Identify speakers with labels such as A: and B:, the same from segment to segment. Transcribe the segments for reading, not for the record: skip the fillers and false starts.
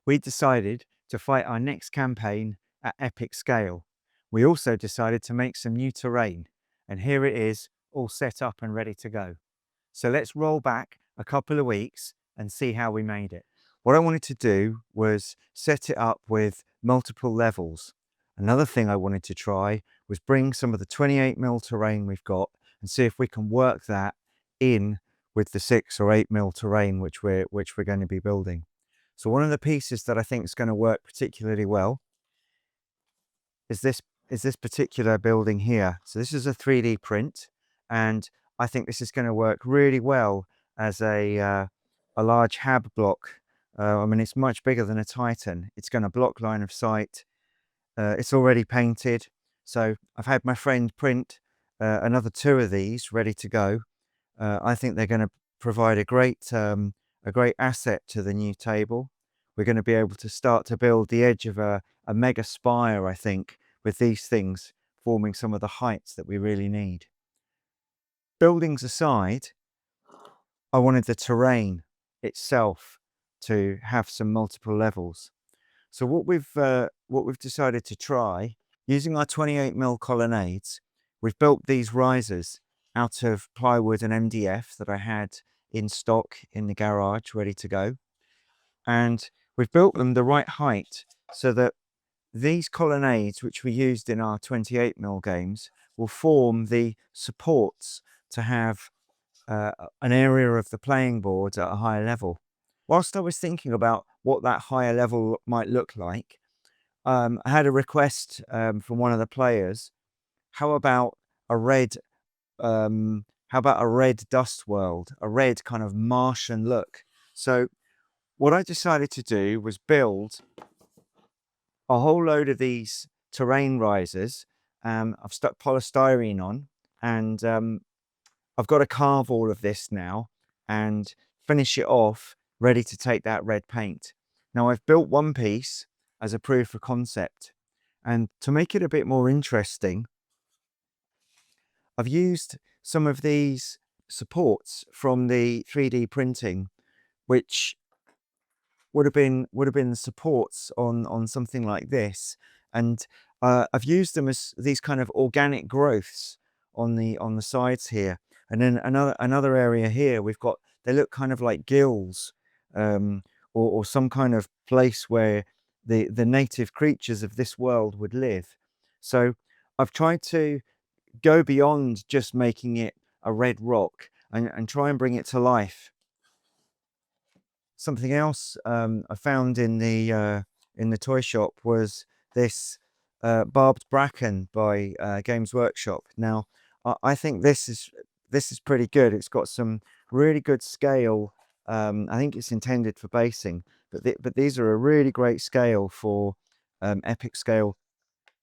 A: we decided to fight our next campaign at epic scale. We also decided to make some new terrain, and here it is, all set up and ready to go. So let's roll back a couple of weeks and see how we made it. What I wanted to do was set it up with multiple levels. Another thing I wanted to try was bring some of the 28mm terrain we've got and see if we can work that in with the 6 or 8mm terrain which we're going to be building. So one of the pieces that I think is going to work particularly well is this particular building here. So this is a 3D print, and I think this is going to work really well as a large hab block. I mean, it's much bigger than a Titan. It's going to block line of sight. It's already painted. So I've had my friend print another 2 of these ready to go. I think they're going to provide a great asset to the new table. We're going to be able to start to build the edge of a mega spire, I think, with these things forming some of the heights that we really need. Buildings aside, I wanted the terrain itself to have some multiple levels. So what we've decided to try, using our 28mm colonnades, we've built these risers out of plywood and MDF that I had in stock in the garage ready to go. And we've built them the right height so that these colonnades, which we used in our 28mm games, will form the supports to have an area of the playing board at a higher level. Whilst I was thinking about what that higher level might look like, I had a request from one of the players. How about a red dust world, a red kind of Martian look? So what I decided to do was build a whole load of these terrain risers. I've stuck polystyrene on, and I've got to carve all of this now and finish it off, ready to take that red paint. Now I've built one piece as a proof of concept, and to make it a bit more interesting, I've used some of these supports from the 3D printing, which would have been the supports on something like this, and I've used them as these kind of organic growths on the sides here. And then another area here, they look kind of like gills, or some kind of place where the native creatures of this world would live. So I've tried to go beyond just making it a red rock and try and bring it to life. Something else I found in the toy shop was this barbed bracken by Games Workshop. Now I think this is pretty good. It's got some really good scale. I think it's intended for basing, but these are a really great scale for epic scale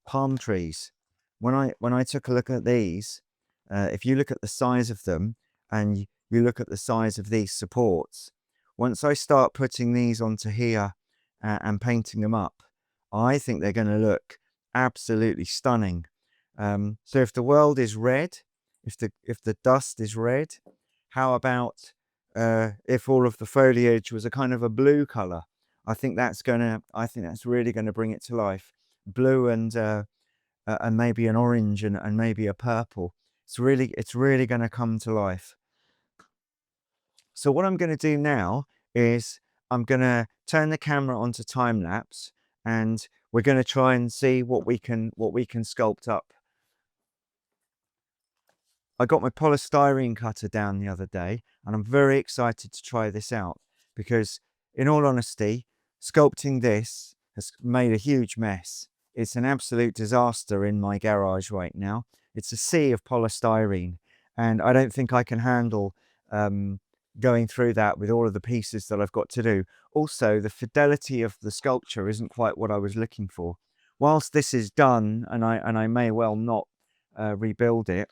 A: palm trees. When I took a look at these, if you look at the size of them and you look at the size of these supports, once I start putting these onto here and painting them up, I think they're going to look absolutely stunning. So if the world is red, if the dust is red, how about if all of the foliage was a kind of a blue color? I think that's really going to bring it to life. Blue and maybe an orange and maybe a purple. It's really going to come to life. So what I'm going to do now is I'm going to turn the camera onto time lapse, and we're going to try and see what we can sculpt up. I got my polystyrene cutter down the other day, and I'm very excited to try this out because, in all honesty, sculpting this has made a huge mess. It's an absolute disaster in my garage right now. It's a sea of polystyrene, and I don't think I can handle going through that with all of the pieces that I've got to do. Also, the fidelity of the sculpture isn't quite what I was looking for. Whilst this is done, and I may well not rebuild it,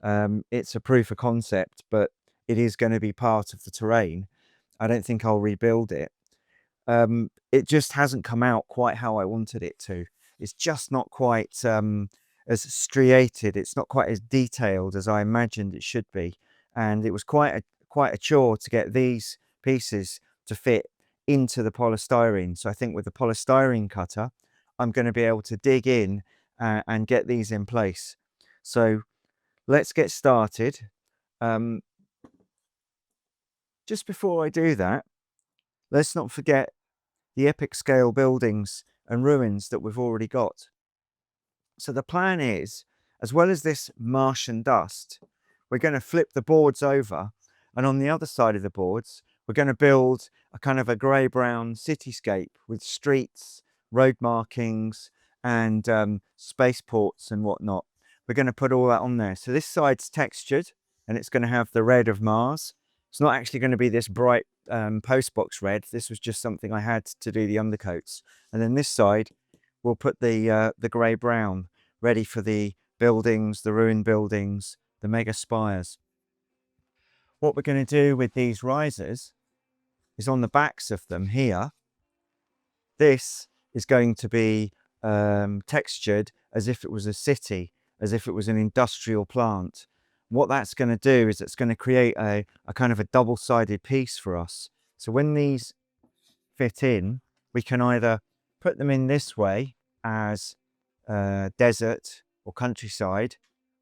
A: it's a proof of concept, but it is going to be part of the terrain. I don't think I'll rebuild it. It just hasn't come out quite how I wanted it to. It's just not quite as striated. It's not quite as detailed as I imagined it should be. And it was quite a chore to get these pieces to fit into the polystyrene. So I think with the polystyrene cutter, I'm going to be able to dig in and get these in place. So let's get started. Just before I do that, let's not forget the epic scale buildings and ruins that we've already got. So the plan is, as well as this Martian dust, we're going to flip the boards over, and on the other side of the boards, we're going to build a kind of a grey-brown cityscape with streets, road markings, and spaceports and whatnot. We're going to put all that on there. So this side's textured, and it's going to have the red of Mars. It's not actually going to be this bright postbox red. This was just something I had to do the undercoats. And then this side, we'll put the grey-brown, ready for the buildings, the ruined buildings, the mega spires. What we're going to do with these risers is on the backs of them here, this is going to be textured as if it was a city, as if it was an industrial plant. What that's going to do is it's going to create a kind of a double-sided piece for us. So when these fit in, we can either put them in this way as desert or countryside,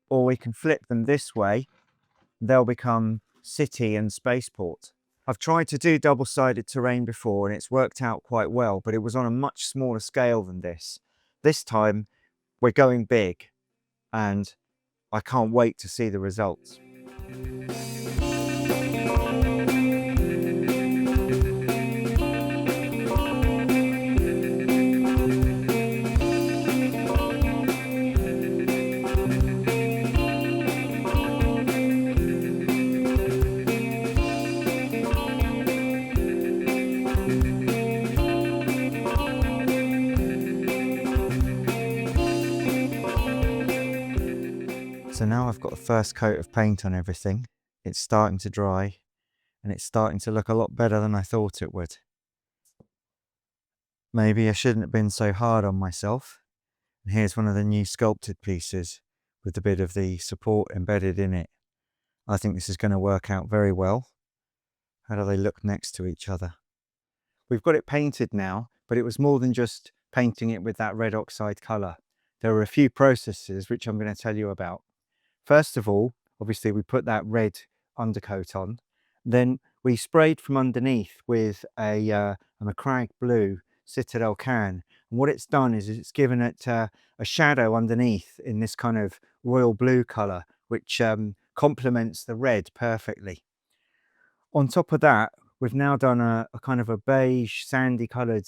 A: or we can flip them this way. They'll become city and spaceport. I've tried to do double-sided terrain before and it's worked out quite well, but it was on a much smaller scale than this. This time we're going big and I can't wait to see the results. So now I've got the first coat of paint on everything. It's starting to dry and it's starting to look a lot better than I thought it would. Maybe I shouldn't have been so hard on myself. And here's one of the new sculpted pieces with a bit of the support embedded in it. I think this is going to work out very well. How do they look next to each other? We've got it painted now, but it was more than just painting it with that red oxide colour. There are a few processes which I'm going to tell you about. First of all, obviously we put that red undercoat on. Then we sprayed from underneath with a Macragge blue Citadel can. And what it's done is it's given it a shadow underneath in this kind of royal blue colour, which complements the red perfectly. On top of that, we've now done a kind of a beige, sandy coloured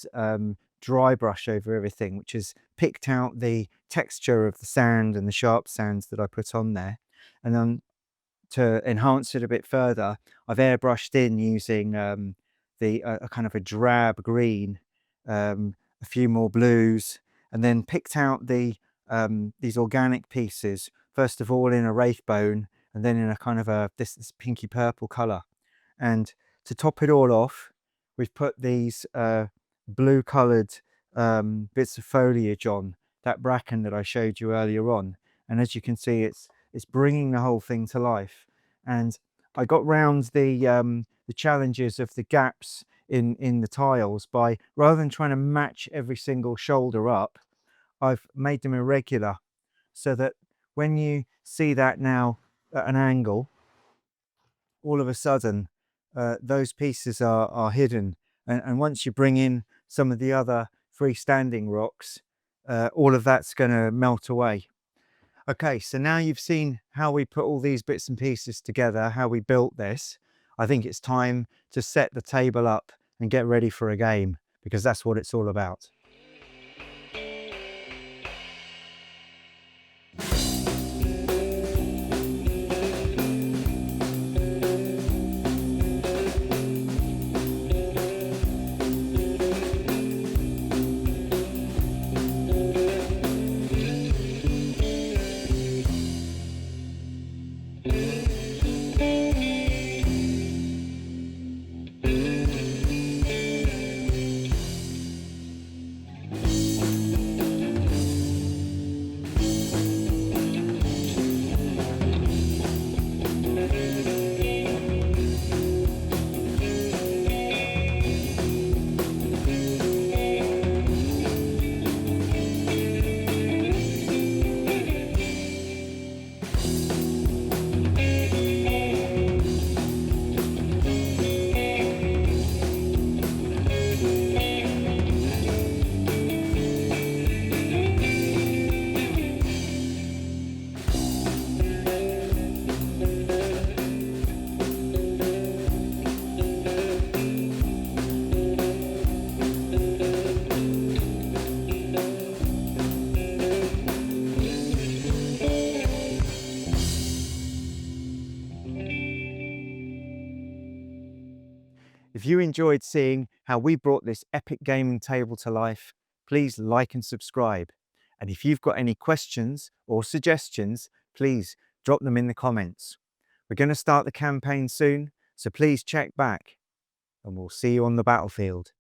A: dry brush over everything, which has picked out the texture of the sand and the sharp sands that I put on there. And then to enhance it a bit further, I've airbrushed in using a kind of a drab green, a few more blues, and then picked out the these organic pieces, first of all in a wraith bone and then in a kind of this pinky purple colour. And to top it all off, we've put these blue coloured bits of foliage on, that bracken that I showed you earlier on. And as you can see, it's bringing the whole thing to life. And I got round the challenges of the gaps in the tiles by, rather than trying to match every single shoulder up, I've made them irregular so that when you see that now at an angle, all of a sudden those pieces are hidden. And once you bring in some of the other freestanding rocks, all of that's going to melt away. Okay, so now you've seen how we put all these bits and pieces together, how we built this. I think it's time to set the table up and get ready for a game, because that's what it's all about. you enjoyed seeing how we brought this epic gaming table to life, please like and subscribe. And if you've got any questions or suggestions, please drop them in the comments. We're going to start the campaign soon, so please check back, and we'll see you on the battlefield.